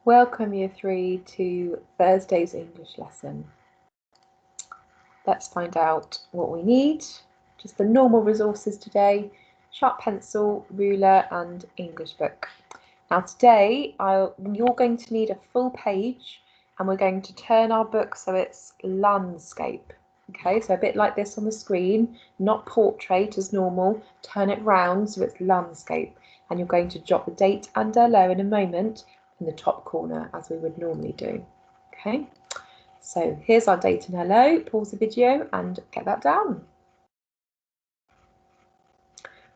Welcome Year 3 to Thursday's English lesson. Let's find out what we need. Just the normal resources today: sharp pencil, ruler and English book. Now today you're going to need a full page and we're going to turn our book so it's landscape. Okay, so a bit like this on the screen, not portrait as normal, turn it round so it's landscape, and you're going to jot the date and hello in a moment in the top corner as we would normally do. Okay, so here's our date and hello. Pause the video and get that down.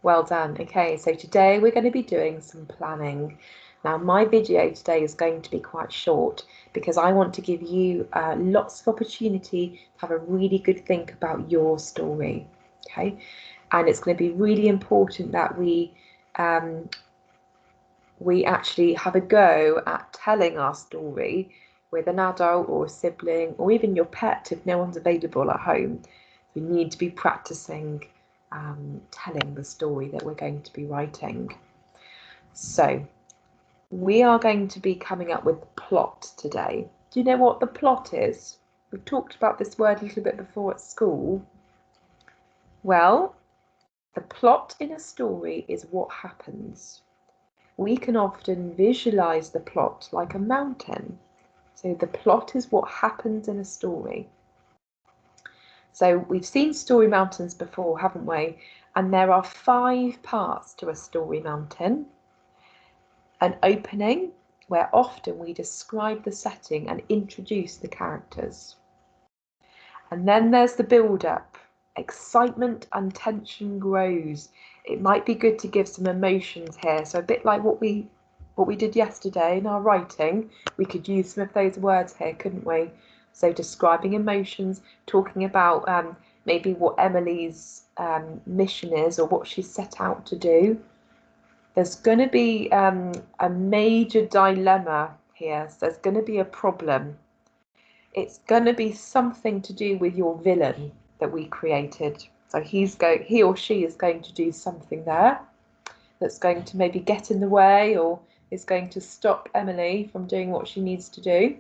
Well done. Okay, so today we're going to be doing some planning. Now my video today is going to be quite short because I want to give you lots of opportunity to have a really good think about your story. Okay, and it's going to be really important that we actually have a go at telling our story with an adult or a sibling or even your pet if no one's available at home. We need to be practicing telling the story that we're going to be writing. So we are going to be coming up with plot today. Do you know what the plot is? We've talked about this word a little bit before at school. Well, the plot in a story is what happens. We can often visualize the plot like a mountain. So the plot is what happens in a story. So we've seen story mountains before, haven't we? And there are 5 parts to a story mountain. An opening, where often we describe the setting and introduce the characters. And then there's the build-up. Excitement and tension grows. It might be good to give some emotions here. So a bit like what we did yesterday in our writing, we could use some of those words here, couldn't we? So describing emotions, talking about maybe what Emily's mission is or what she's set out to do. There's going to be a major dilemma here. So there's going to be a problem. It's going to be something to do with your villain that we created. So he or she is going to do something there that's going to maybe get in the way or is going to stop Emily from doing what she needs to do.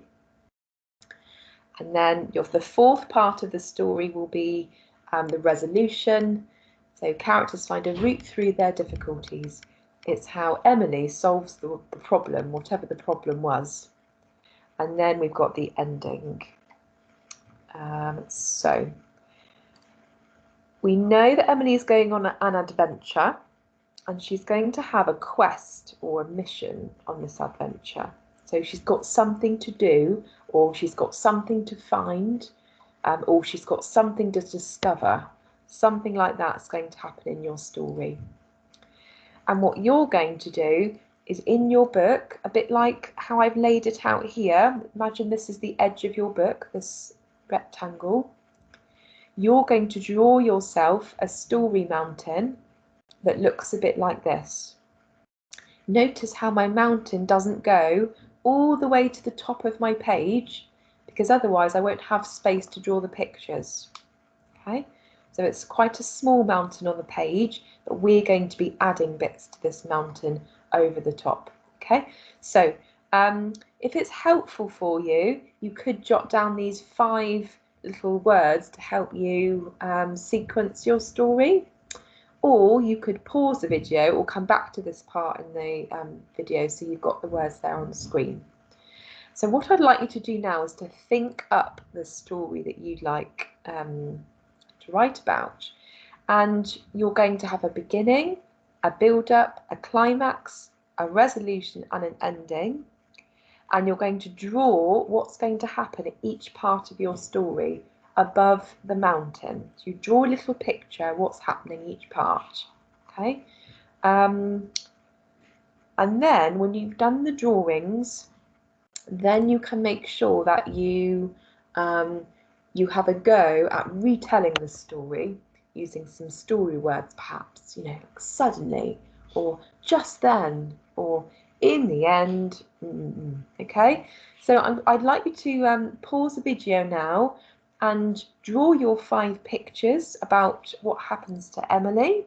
And then the 4th part of the story will be the resolution. So characters find a route through their difficulties. It's how Emily solves the problem, whatever the problem was. And then we've got the ending. So we know that Emily is going on an adventure and she's going to have a quest or a mission on this adventure. So she's got something to do, or she's got something to find, or she's got something to discover. Something like that's going to happen in your story. And what you're going to do is in your book, a bit like how I've laid it out here. Imagine this is the edge of your book, this rectangle. You're going to draw yourself a story mountain that looks a bit like this. Notice how my mountain doesn't go all the way to the top of my page, because otherwise I won't have space to draw the pictures. Okay, so it's quite a small mountain on the page, but we're going to be adding bits to this mountain over the top. Okay, so if it's helpful for you, you could jot down these 5 little words to help you sequence your story. Or you could pause the video or come back to this part in the video so you've got the words there on the screen. So what I'd like you to do now is to think up the story that you'd like to write about. And you're going to have a beginning, a build-up, a climax, a resolution and an ending. And you're going to draw what's going to happen at each part of your story above the mountain. So you draw a little picture of what's happening each part. Okay, and then when you've done the drawings, then you can make sure that you have a go at retelling the story using some story words, perhaps, you know, like suddenly or just then or in the end. Okay, so I'd like you to pause the video now and draw your 5 pictures about what happens to Emily,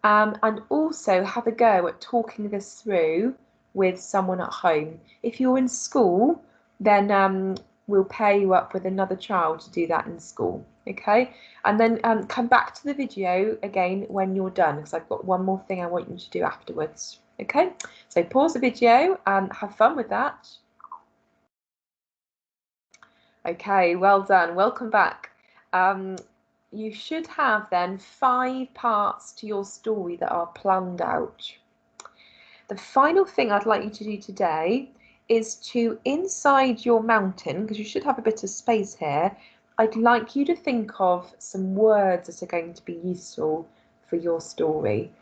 and also have a go at talking this through with someone at home. If you're in school, then we'll pair you up with another child to do that in school. Okay, and then come back to the video again when you're done, because I've got one more thing I want you to do afterwards. Okay, so pause the video and have fun with that. Okay, well done. Welcome back. You should have then 5 parts to your story that are planned out. The final thing I'd like you to do today is to, inside your mountain, because you should have a bit of space here, I'd like you to think of some words that are going to be useful for your story.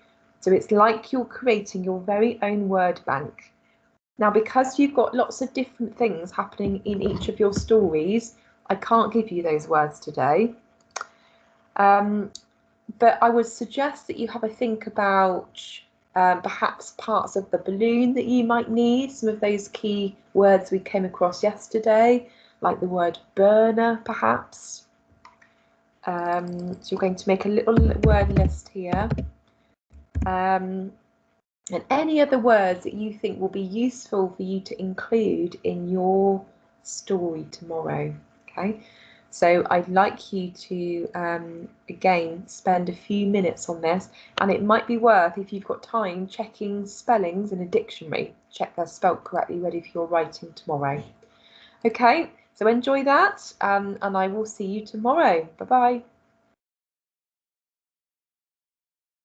So it's like you're creating your very own word bank. Now, because you've got lots of different things happening in each of your stories, I can't give you those words today. But I would suggest that you have a think about perhaps parts of the balloon that you might need, some of those key words we came across yesterday, like the word burner, perhaps. So you're going to make a little word list here. And any other words that you think will be useful for you to include in your story tomorrow. Okay, so I'd like you to again spend a few minutes on this, and it might be worth, if you've got time, checking spellings in a dictionary. Check they're spelt correctly, ready for your writing tomorrow. Okay, so enjoy that, and I will see you tomorrow. Bye bye.